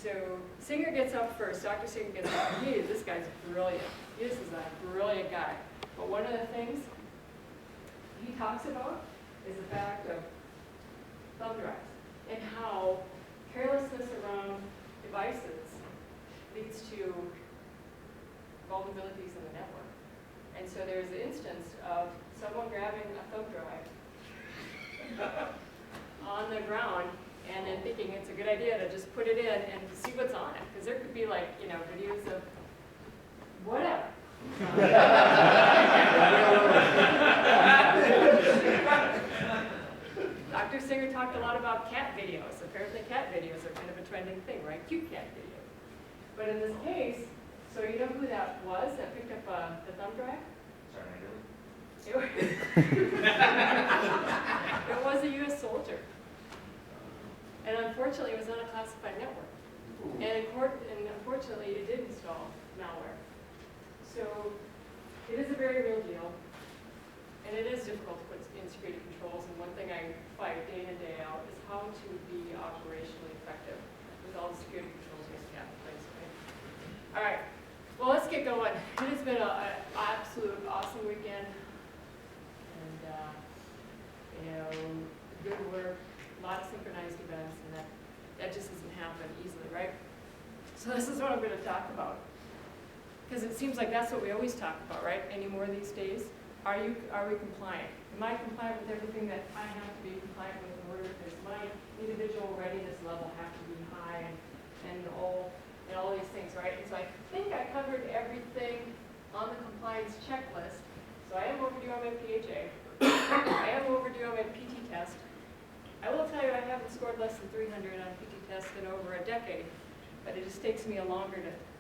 so Singer gets up first, Dr. Singer gets up, and this guy's brilliant. This is a brilliant guy. But one of the things he talks about is the fact of thumb drives and how carelessness around devices leads to vulnerabilities in the network. And so there's an instance of someone grabbing a thumb drive on the ground and then thinking it's a good idea to just put it in and see what's on it. Because there could be like, videos of whatever. Dr. Singer talked a lot about cat videos. Apparently cat videos are kind of a trending thing, right? Cute cat videos. But in this case, so you know who that was that picked up the thumb drive? Sorry, It was a U.S. soldier. And unfortunately, it was on a classified network. And unfortunately, it did install malware. So it is a very real deal. And it is difficult to put in security controls. And one thing I fight day in and day out is how to be operationally effective with all the security controls we have in place. Right? All right. Well, let's get going. It has been an absolute awesome weekend. And, good work, a lot of synchronized events, and that just doesn't happen easily, right? So this is what I'm going to talk about. Because it seems like that's what we always talk about, right? Anymore these days. Are we compliant? Am I compliant with everything that I have to be compliant with in order? Does my individual readiness level have to be high and all these things, right? And so I think I covered everything on the compliance checklist. So I am overdue on my PHA. I am overdue on my PT test. I will tell you I haven't scored less than 300 on PT tests in over a decade, but it just takes me a longer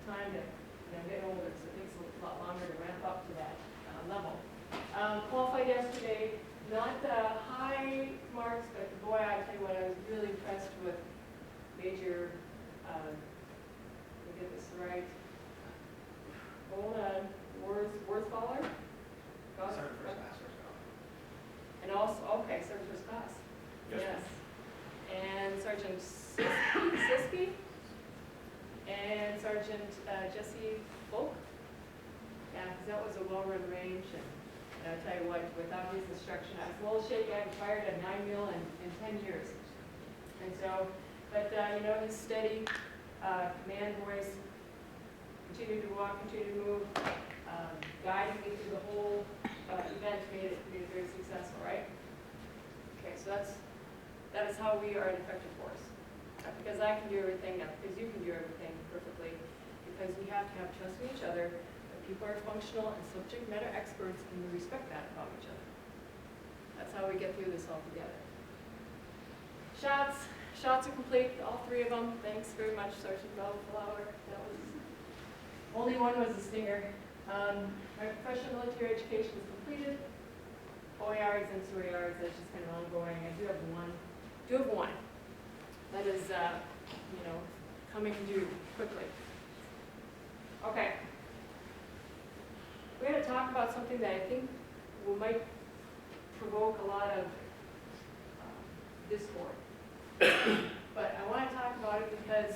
time to get older, so it takes a lot longer to ramp up to that level. Qualified yesterday, not the high marks, but boy, I tell you what, I was really impressed with Major, let me get this right, hold on, Wurzballer? And also, okay, Sergeant First Class. Yes. And Sergeant Siskey, and Sergeant Jesse Volk. Yeah, because that was a well-run range. And I'll tell you what, without his instruction, I was a little shaky. I fired a 9 mil in 10 years. And so, but his steady command voice, continued to walk, continued to move, guiding me through the whole event made it very successful, right? Okay, so that is how we are an effective force. Not because I can do everything, not because you can do everything perfectly, because we have to have trust in each other, that people are functional and subject matter experts, and we respect that about each other. That's how we get through this all together. Shots are complete, all 3 of them. Thanks very much, Sergeant Bellflower. That was, only one was a stinger. My professional military education is completed. OERs and SOERs, that's just kind of ongoing. I do have one. That is, coming due quickly. Okay. We're going to talk about something that I think might provoke a lot of discord. But I want to talk about it because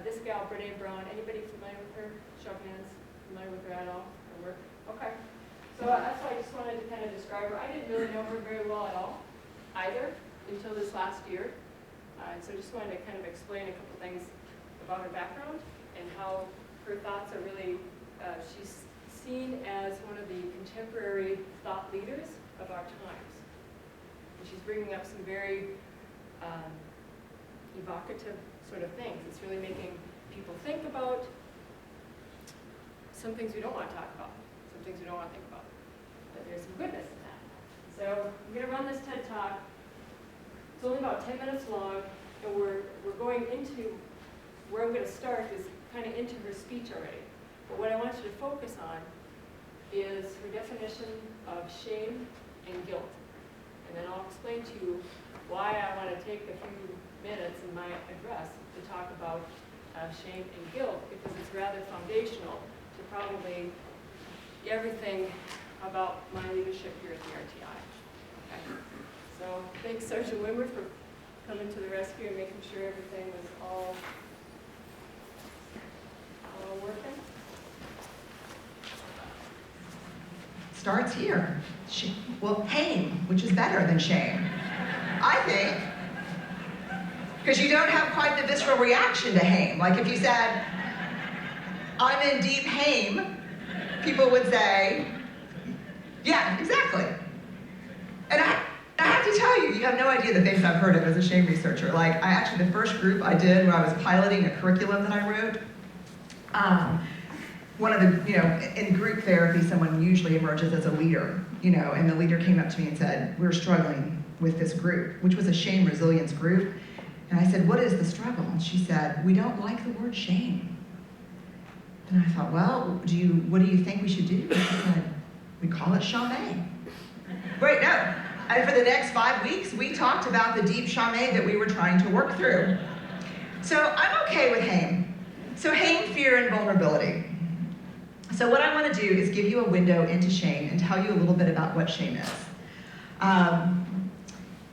this gal, Brene Brown, anybody familiar with her? Show of hands. Familiar with her at all? Her work? Okay. So that's why I just wanted to kind of describe her. I didn't really know her very well at all, either, until this last year. And so I just wanted to kind of explain a couple things about her background and how her thoughts are really, she's seen as one of the contemporary thought leaders of our times. And she's bringing up some very evocative sort of things. It's really making people think about some things we don't want to talk about, some things we don't want to think about. But there's some goodness in that. So I'm going to run this TED Talk. It's only about 10 minutes long, and we're going into, where I'm going to start is kind of into her speech already. But what I want you to focus on is her definition of shame and guilt. And then I'll explain to you why I want to take a few minutes in my address to talk about shame and guilt, because it's rather foundational to probably everything about my leadership here at the RTI. Okay. So thanks Sergeant Wimmer for coming to the rescue and making sure everything was all all working? Starts here. Well, HAME, which is better than shame, I think. Because you don't have quite the visceral reaction to HAME. Like if you said, I'm in deep HAME, people would say, yeah, exactly. And I have to tell you, you have no idea the things I've heard of as a shame researcher. Like, the first group I did when I was piloting a curriculum that I wrote, one of the, in group therapy, someone usually emerges as a leader, and the leader came up to me and said, we're struggling with this group, which was a shame resilience group. And I said, what is the struggle? And she said, we don't like the word shame. And I thought, well, what do you think we should do? And she said, we call it shame. Wait, no. And for the next 5 weeks, we talked about the deep shame that we were trying to work through. So I'm okay with HAME. So HAME, fear, and vulnerability. So what I want to do is give you a window into shame and tell you a little bit about what shame is.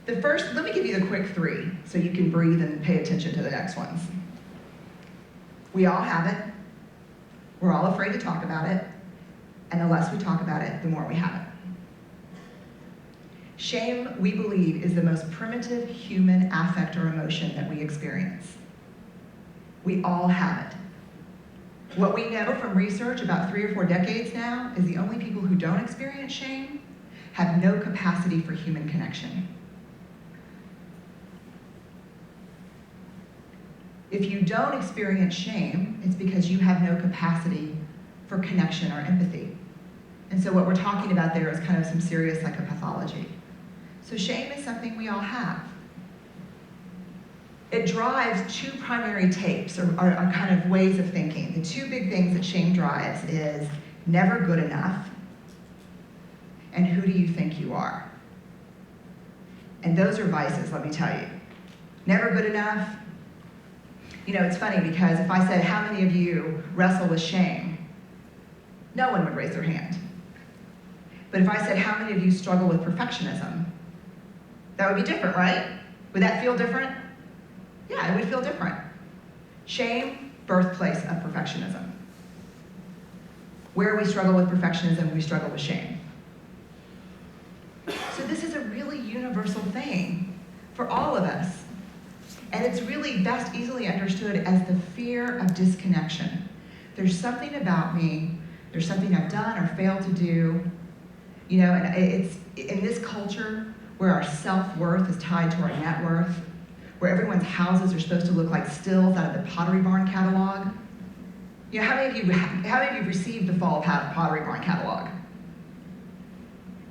Let me give you the quick 3 so you can breathe and pay attention to the next ones. We all have it. We're all afraid to talk about it. And the less we talk about it, the more we have it. Shame, we believe, is the most primitive human affect or emotion that we experience. We all have it. What we know from research about 3 or 4 decades now is the only people who don't experience shame have no capacity for human connection. If you don't experience shame, it's because you have no capacity for connection or empathy. And so what we're talking about there is kind of some serious psychopathology. So shame is something we all have. It drives 2 primary tapes, or kind of ways of thinking. The 2 big things that shame drives is never good enough, and who do you think you are? And those are vices, let me tell you. Never good enough. It's funny because if I said, how many of you wrestle with shame? No one would raise their hand. But if I said, how many of you struggle with perfectionism? That would be different, right? Would that feel different? Yeah, it would feel different. Shame, birthplace of perfectionism. Where we struggle with perfectionism, we struggle with shame. So this is a really universal thing for all of us. And it's really best easily understood as the fear of disconnection. There's something about me, there's something I've done or failed to do, and it's in this culture where our self-worth is tied to our net worth, where everyone's houses are supposed to look like stills out of the Pottery Barn catalog. How many of you received the Fall of Pottery Barn catalog?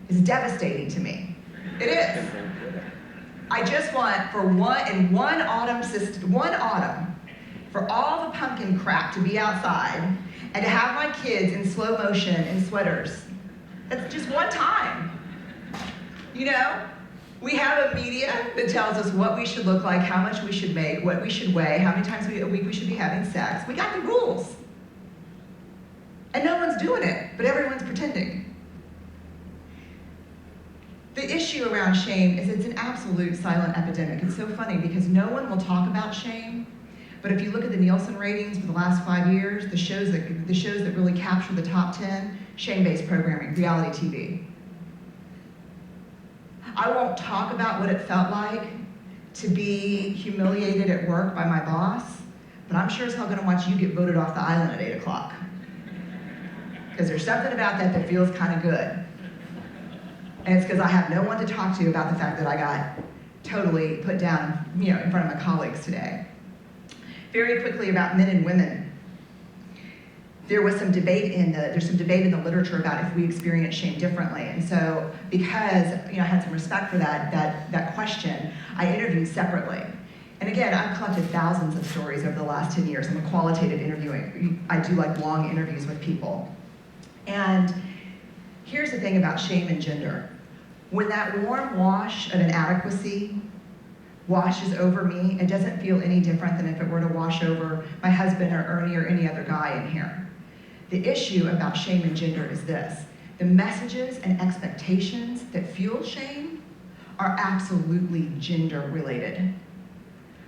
It's devastating to me. It is. I just want one autumn, for all the pumpkin crap to be outside and to have my kids in slow motion in sweaters. That's just one time. We have a media that tells us what we should look like, how much we should make, what we should weigh, how many times a week we should be having sex. We got the rules. And no one's doing it, but everyone's pretending. The issue around shame is it's an absolute silent epidemic. It's so funny because no one will talk about shame, but if you look at the Nielsen ratings for the last 5 years, the shows that really capture the top 10, shame-based programming, reality TV. I won't talk about what it felt like to be humiliated at work by my boss, but I'm sure as hell gonna watch you get voted off the island at 8 o'clock. Because there's something about that feels kind of good. And it's because I have no one to talk to about the fact that I got totally put down, in front of my colleagues today. Very quickly about men and women. There's some debate in the literature about if we experience shame differently. And so because I had some respect for that question, I interviewed separately. And again, I've collected thousands of stories over the last 10 years. I'm a qualitative interviewing. I do long interviews with people. And here's the thing about shame and gender. When that warm wash of inadequacy washes over me, it doesn't feel any different than if it were to wash over my husband or Ernie or any other guy in here. The issue about shame and gender is this. The messages and expectations that fuel shame are absolutely gender related.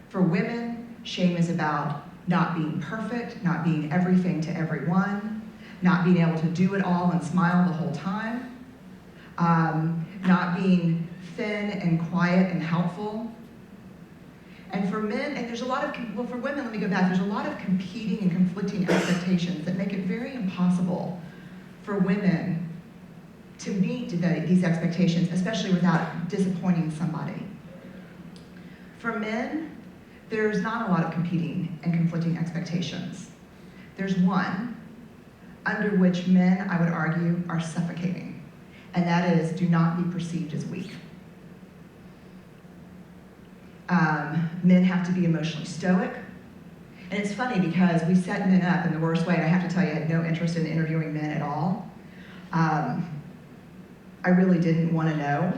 For women, shame is about not being perfect, not being everything to everyone, not being able to do it all and smile the whole time, not being thin and quiet and helpful. And for men, and there's a lot of, well, for women, let me go back, there's a lot of competing and conflicting expectations that make it very impossible for women to meet these expectations, especially without disappointing somebody. For men, there's not a lot of competing and conflicting expectations. There's one under which men, I would argue, are suffocating, and that is, do not be perceived as weak. Men have to be emotionally stoic. And it's funny because we set men up in the worst way, and I have to tell you, I had no interest in interviewing men at all. I really didn't want to know.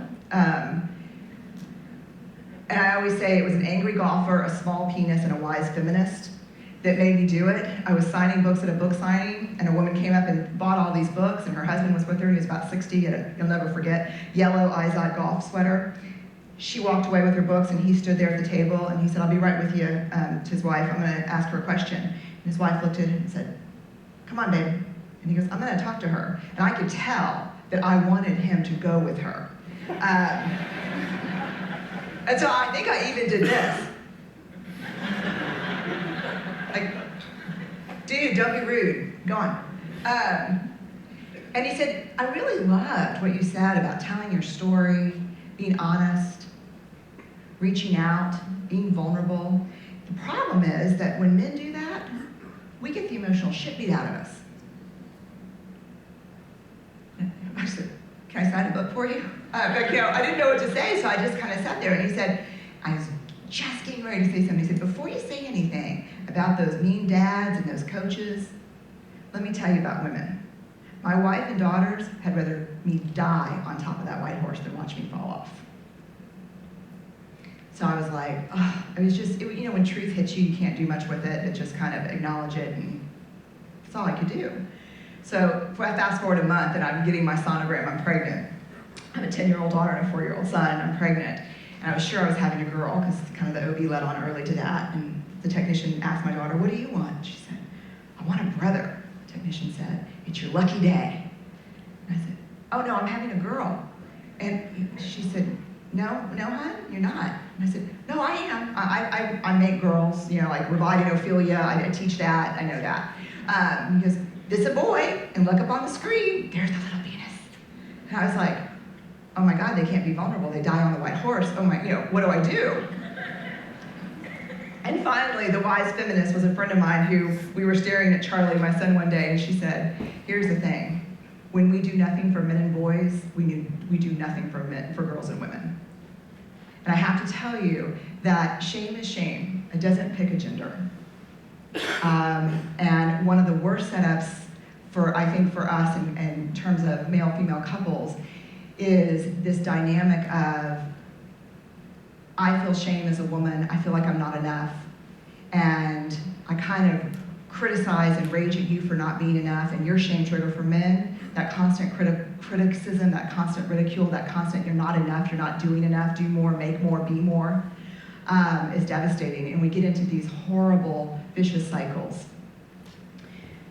And I always say it was an angry golfer, a small penis, and a wise feminist that made me do it. I was signing books at a book signing, and a woman came up and bought all these books, and her husband was with her. He was about 60, and you'll never forget, yellow Izod golf sweater. She walked away with her books, and he stood there at the table, and he said, "I'll be right with you," to his wife. "I'm going to ask her a question." And his wife looked at him and said, "Come on, babe." And he goes, "I'm going to talk to her." And I could tell that I wanted him to go with her. And so I think I even did this. Like, dude, don't be rude. Go on. And he said, "I really loved what you said about telling your story, being honest, reaching out, being vulnerable. The problem is that when men do that, we get the emotional shit beat out of us." I said, "Can I sign a book for you?" But, I didn't know what to say, so I just kind of sat there, and he said, I was just getting ready to say something. He said, "Before you say anything about those mean dads and those coaches, let me tell you about women. My wife and daughters had rather me die on top of that white horse than watch me fall off." So I was like, oh, it was just, when truth hits you, you can't do much with it, but just kind of acknowledge it, and that's all I could do. So if I fast forward a month, and I'm getting my sonogram, I'm pregnant. I have a 10-year-old daughter and a 4-year-old son, and I'm pregnant. And I was sure I was having a girl, because kind of the OB led on early to that. And the technician asked my daughter, "What do you want?" She said, "I want a brother." The technician said, "It's your lucky day." And I said, "Oh no, I'm having a girl." And she said, no, hon, you're not." And I said, "No, I am. I make girls, like Reviving Ophelia, I teach that, I know that." He goes, "This is a boy, and look up on the screen, there's the little penis." And I was like, oh my God, they can't be vulnerable, they die on the white horse. Oh my, what do I do? And finally, the wise feminist was a friend of mine who, we were staring at Charlie, my son, one day, and she said, "Here's the thing, when we do nothing for men and boys, we do nothing for girls and women." And I have to tell you that shame is shame. It doesn't pick a gender. And one of the worst setups I think for us in terms of male-female couples is this dynamic of, I feel shame as a woman, I feel like I'm not enough, and I kind of criticize and rage at you for not being enough, and your shame trigger for men, that constant criticism, that constant ridicule, that constant "you're not enough, you're not doing enough, do more, make more, be more," is devastating, and we get into these horrible, vicious cycles.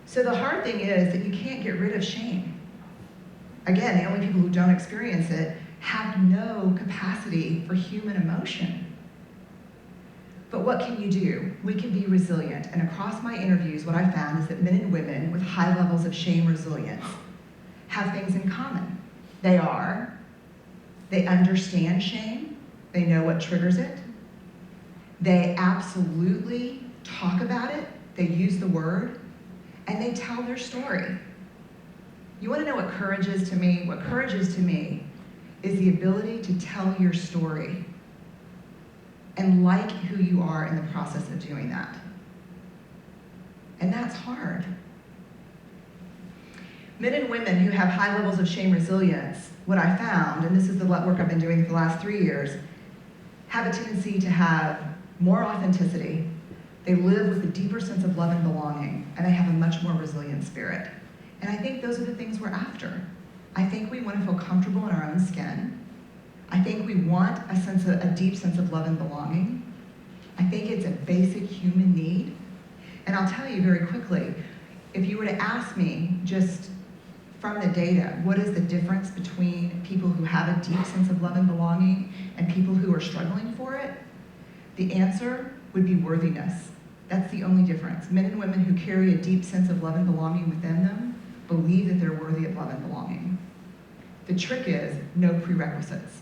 So the hard thing is that you can't get rid of shame. Again, the only people who don't experience it have no capacity for human emotion. But what can you do? We can be resilient, and across my interviews, what I found is that men and women with high levels of shame resilience have things in common. They understand shame, they know what triggers it, they absolutely talk about it, they use the word, and they tell their story. You want to know what courage is to me? What courage is to me is the ability to tell your story and like who you are in the process of doing that. And that's hard. Men and women who have high levels of shame resilience, what I found, and this is the work I've been doing for the last 3 years, have a tendency to have more authenticity. They live with a deeper sense of love and belonging, and they have a much more resilient spirit. And I think those are the things we're after. I think we want to feel comfortable in our own skin. I think we want a deep sense of love and belonging. I think it's a basic human need. And I'll tell you very quickly, if you were to ask me just from the data, what is the difference between people who have a deep sense of love and belonging and people who are struggling for it? The answer would be worthiness. That's the only difference. Men and women who carry a deep sense of love and belonging within them believe that they're worthy of love and belonging. The trick is no prerequisites.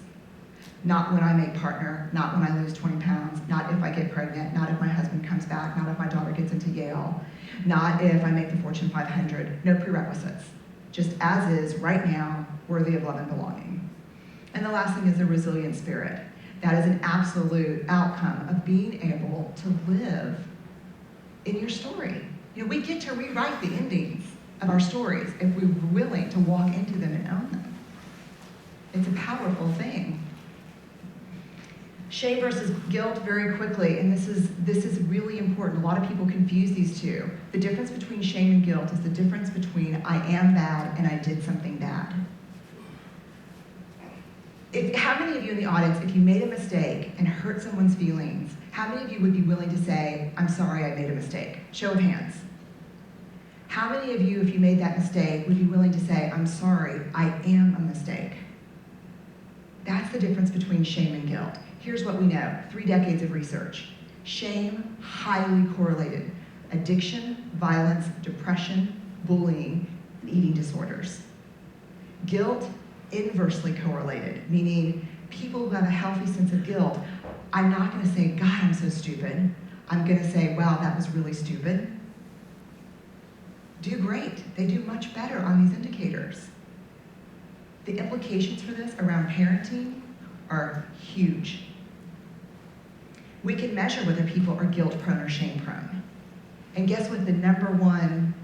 Not when I make partner, not when I lose 20 pounds, not if I get pregnant, not if my husband comes back, not if my daughter gets into Yale, not if I make the Fortune 500. No prerequisites. Just as is, right now, worthy of love and belonging. And the last thing is a resilient spirit. That is an absolute outcome of being able to live in your story. You know, we get to rewrite the endings of our stories if we're willing to walk into them and own them. It's a powerful thing. Shame versus guilt, very quickly, and this is really important. A lot of people confuse these two. The difference between shame and guilt is the difference between I am bad and I did something bad. How many of you in the audience, if you made a mistake and hurt someone's feelings, how many of you would be willing to say, I'm sorry, I made a mistake? Show of hands. How many of you, if you made that mistake, would be willing to say, I'm sorry, I am a mistake? That's the difference between shame and guilt. Here's what we know, 3 decades of research. Shame, highly correlated. Addiction, violence, depression, bullying, and eating disorders. Guilt, inversely correlated, meaning people who have a healthy sense of guilt, I'm not gonna say, God, I'm so stupid. I'm gonna say, wow, that was really stupid. Do great. They do much better on these indicators. The implications for this around parenting are huge. We can measure whether people are guilt-prone or shame-prone. And guess what the number one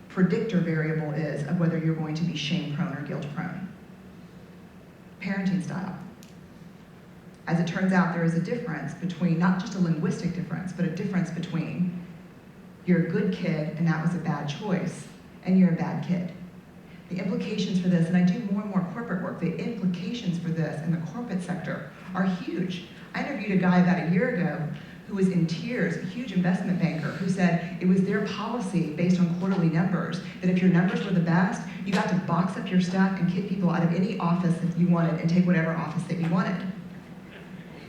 predictor variable is of whether you're going to be shame-prone or guilt-prone? Parenting style. As it turns out, there is a difference between, not just a linguistic difference, but a difference between you're a good kid and that was a bad choice, and you're a bad kid. The implications for this, and I do more and more corporate work, the implications for this in the corporate sector are huge. I interviewed a guy about a year ago who was in tears, a huge investment banker, who said it was their policy based on quarterly numbers, that if your numbers were the best, you got to box up your stuff and kick people out of any office that you wanted and take whatever office that you wanted.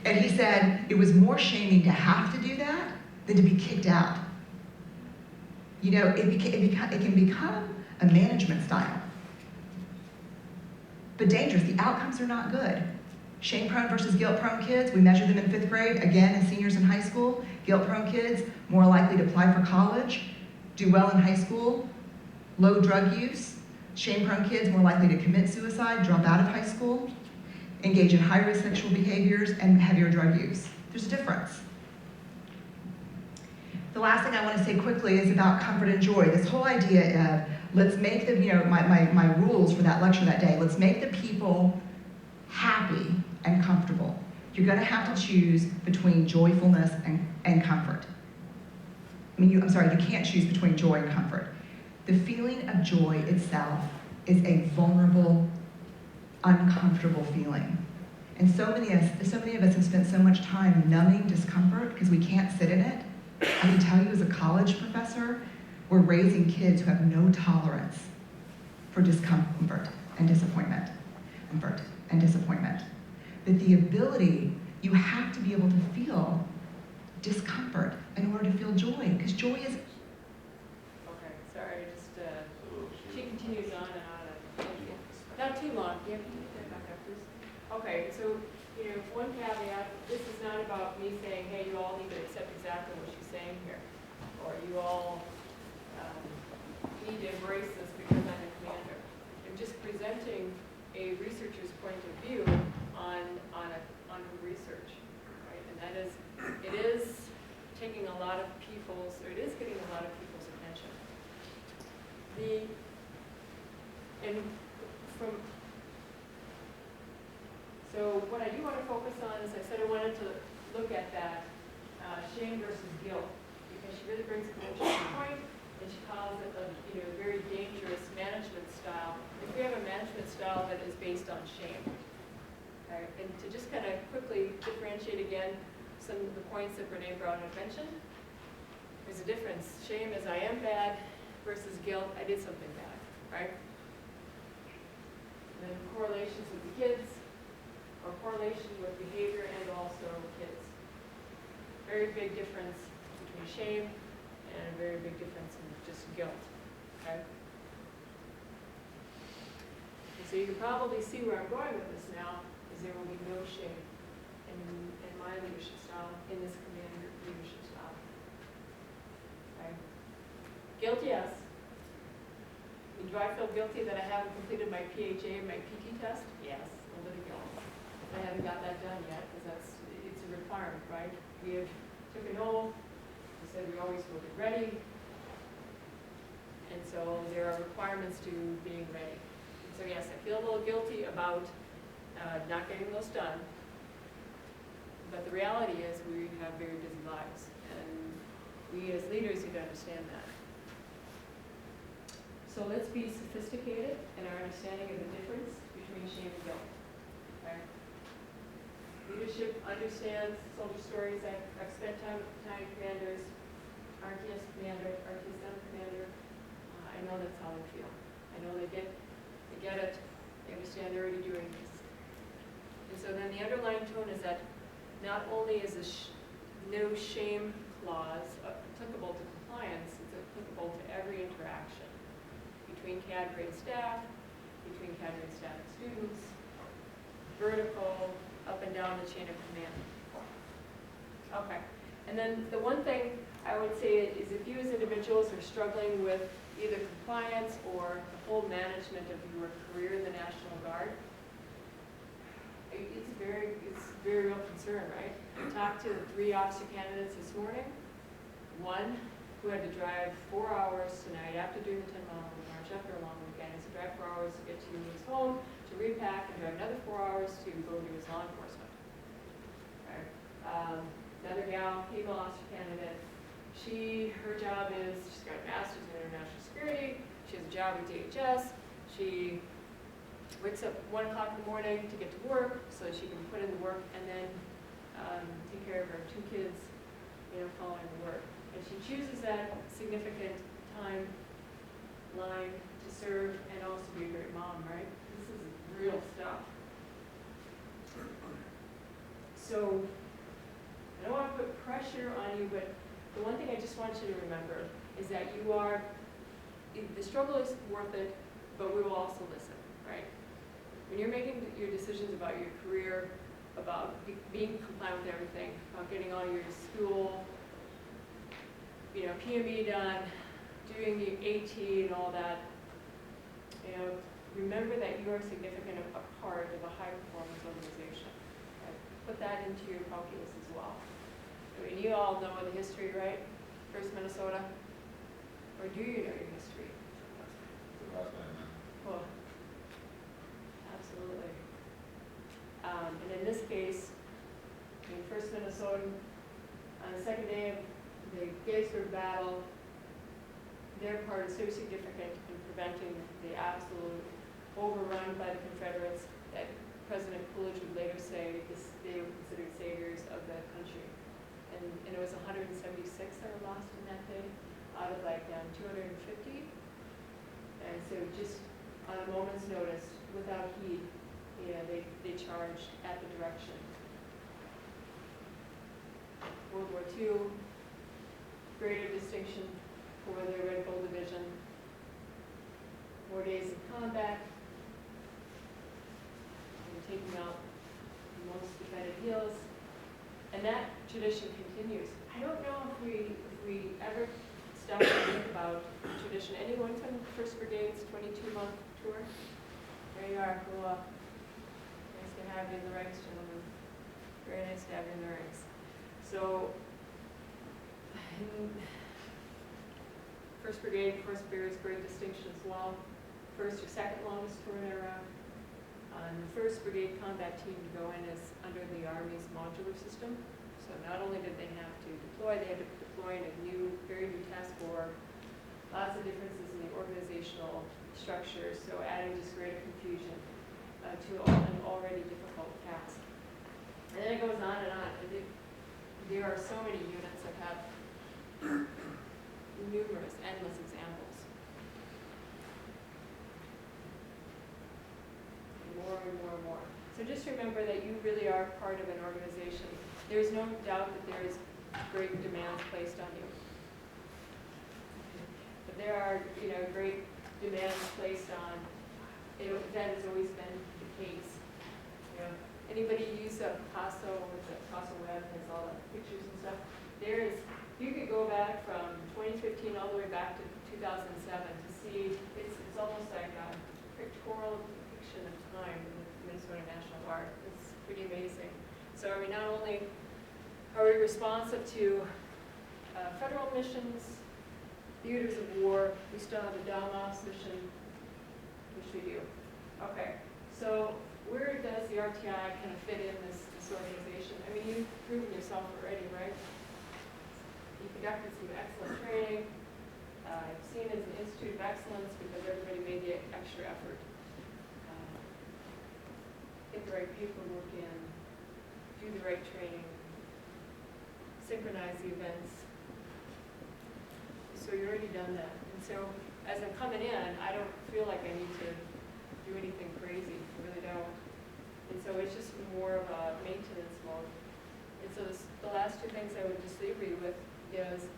And he said it was more shaming to have to do that than to be kicked out. You know, it can become a management style. But dangerous, the outcomes are not good. Shame-prone versus guilt-prone kids, we measure them in 5th grade, again, as seniors in high school. Guilt-prone kids, more likely to apply for college, do well in high school, low drug use. Shame-prone kids, more likely to commit suicide, drop out of high school, engage in high-risk sexual behaviors, and heavier drug use. There's a difference. The last thing I want to say quickly is about comfort and joy. This whole idea of, let's make the, you know, my rules for that lecture that day, let's make the people happy and comfortable. You're going to have to choose between joyfulness and comfort. I mean, you can't choose between joy and comfort. The feeling of joy itself is a vulnerable, uncomfortable feeling. And so many of us have spent so much time numbing discomfort because we can't sit in it. I can tell you as a college professor, we're raising kids who have no tolerance for discomfort and disappointment. But the ability, you have to be able to feel discomfort in order to feel joy, because joy is... Okay, sorry, she continues on and on. Not too long. Yeah, can you get back up, please? Okay, so, you know, one caveat, this is not about me saying, hey, you all need to accept exactly what she's saying here, or you all need to embrace this because I'm a commander. I'm just presenting a researcher's point of view on her research, right? And that is, it is taking a lot of people's, or it is getting a lot of people's attention. So what I do want to focus on is, I said I wanted to look at that shame versus guilt, because she really brings up an interesting point, and she calls it a very dangerous management style. If we have a management style that is based on shame, okay? And to just kind of quickly differentiate again some of the points that Brene Brown had mentioned. There's a difference. Shame is I am bad versus guilt, I did something bad, right? And then correlations with the kids, or correlation with behavior and also kids. Very big difference between shame and a very big difference in just guilt, okay? And so you can probably see where I'm going with this now, is there will be no shame in my leadership style, in this command leadership style. Okay? Guilt, yes. Do I feel guilty that I haven't completed my PHA and my PT test? Yes, a little bit of guilt. I haven't got that done yet, because it's a requirement, right? We have took an oath, we said we always will be ready, and so there are requirements to being ready. And so yes, I feel a little guilty about not getting those done, but the reality is we have very busy lives, and we as leaders need to understand that. So let's be sophisticated in our understanding of the difference between shame and guilt. Okay? Leadership understands soldier stories. I've spent time with battalion commanders, RTS commander, RTS commander. I know that's how they feel. I know they get it. They understand they're already doing this. And so then the underlying tone is that not only is the no shame clause applicable to compliance, it's applicable to every interaction between cadre and staff, between cadre and staff and students, vertical, up and down the chain of command. Okay, and then the one thing I would say is if you as individuals are struggling with either compliance or the whole management of your career in the National Guard, it's very real concern, right? I talked to 3 officer candidates this morning, one who had to drive 4 hours tonight after doing the 10-mile march after a long weekend. He had to drive 4 hours to get to his home, to repack, and drive another 4 hours to go do his law enforcement. Right. Another gal, female officer candidate, her job is, she's got a master's in international security, she has a job at DHS, she wakes up 1 o'clock in the morning to get to work so that she can put in the work and then take care of her 2 kids, following the work. And she chooses that significant time line to serve and also be a great mom, right? This is real stuff. So I don't want to put pressure on you, but the one thing I just want you to remember is that the struggle is worth it, but we will also listen, right? When you're making your decisions about your career, about being compliant with everything, about getting all your school, PME done, doing the AT and all that, remember that you are a significant a part of a high-performance organization. Right? Put that into your calculus as well. I mean, you all know the history, right? First Minnesota? Or do you know your history? Well, absolutely. And in this case, First Minnesota, on the second day of the Gettysburg Battle, their part is so significant in preventing the absolute overrun by the Confederates that President Coolidge would later say they were considered saviors of the country. And it was 176 that were lost in that day, out of 250. And so just on a moment's notice, without heed, they charged at the direction. World War II, greater distinction for the Red Bull Division, more days of combat, and taking out the most defended heels, and that tradition continues. I don't know if we ever stop to think about tradition. Anyone from 1st Brigade's 22-month tour? There you are. Cool. Nice to have you in the ranks, gentlemen. Very nice to have you in the ranks. So, 1st Brigade, of course, bears great distinction as well. First or second longest tour in Iraq. And the 1st Brigade combat team to go in is under the Army's modular system. So not only did they have to deploy, they had to deploy in a very new task force. Lots of differences in the organizational structure, so adding just greater confusion to an already difficult task. And then it goes on and on. There are so many units that have numerous, endless examples. More and more and more. So just remember that you really are part of an organization. There's no doubt that there is great demands placed on you. But there are, great demands placed on, that has always been the case. Anybody use Picasso with the Picasso web, has all the pictures and stuff? You could go back from 2015 all the way back to 2007 to see, it's almost like a pictorial depiction of time in the Minnesota National Park. It's pretty amazing. So, not only are we responsive to federal missions, theaters of war, we still have the DAMAS mission, which we do. Okay, so where does the RTI kind of fit in this organization? You've proven yourself already, right? You conducted some excellent training. I've seen it as an institute of excellence because everybody made the extra effort. Get the right paperwork in, do the right training, synchronize the events. So you've already done that. And so as I'm coming in, I don't feel like I need to do anything crazy. I really don't. And so it's just more of a maintenance mode. And so the last two things I would just leave you with is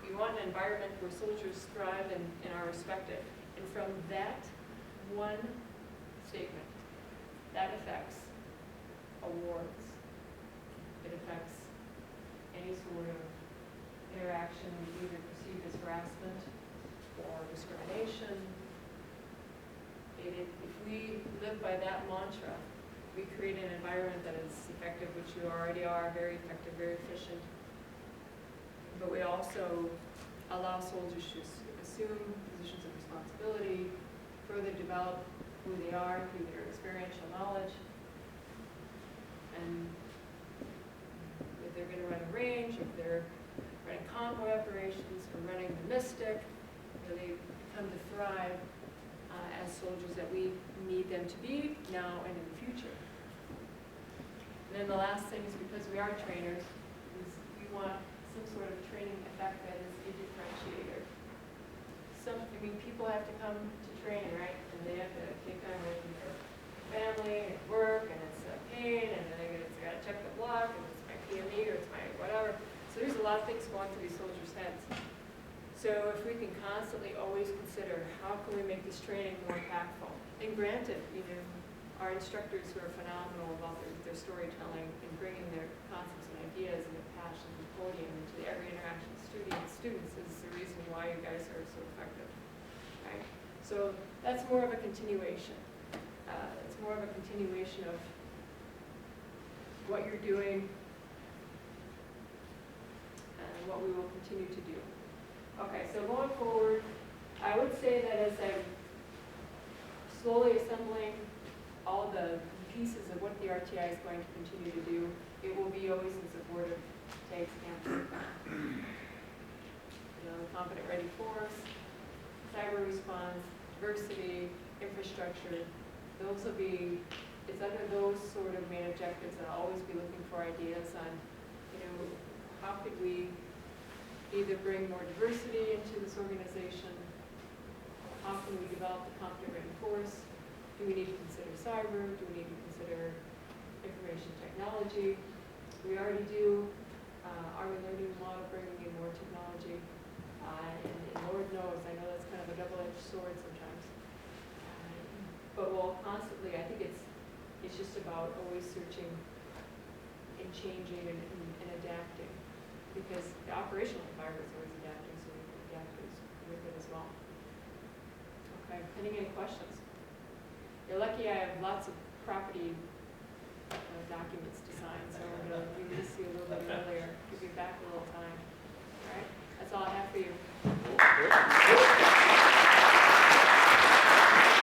you want an environment where soldiers thrive and are respected. And from that one statement, that affects awards. It affects any sort of interaction either perceived as harassment or discrimination. If we live by that mantra, we create an environment that is effective, which you already are, very effective, very efficient. But we also allow soldiers to assume positions of responsibility, further develop who they are through their experiential knowledge. And if they're going to run a range, if they're running convoy operations, or running the Mystic, they come to thrive as soldiers that we need them to be now and in the future. And then the last thing is, because we are trainers, is we want some sort of training effect that is a differentiator. People have to come to training, right? And they have to take time away from their family and work, and it's a pain, and then they got to check the block, and it's my PME, or it's my whatever. So there's a lot of things going through these soldiers' heads. So if we can constantly always consider how can we make this training more impactful. And granted, our instructors who are phenomenal about their storytelling and bringing their concepts and ideas and their passion and podium into every interaction with students is the reason why you guys are so effective. Right? So that's more of a continuation. It's more of a continuation of what you're doing and what we will continue to do. Okay, so going forward, I would say that as I'm slowly assembling all the pieces of what the RTI is going to continue to do, it will be always in support of TAG's campaign. The Confident Ready Force, cyber response, diversity, infrastructure, it's under those sort of main objectives that I'll always be looking for ideas on, how could we either bring more diversity into this organization, how can we develop the Confident Ready Force, do we need to consider cyber, do we need to consider information technology? We already do. Are we learning a lot of bringing in more technology? And Lord knows, I know that's kind of a double-edged sword sometimes. But we'll constantly, I think it's just about always searching and changing and adapting. Because the operational environment is always adapting, so we can adapt with it as well. Okay, any questions? You're lucky I have lots of property documents to sign.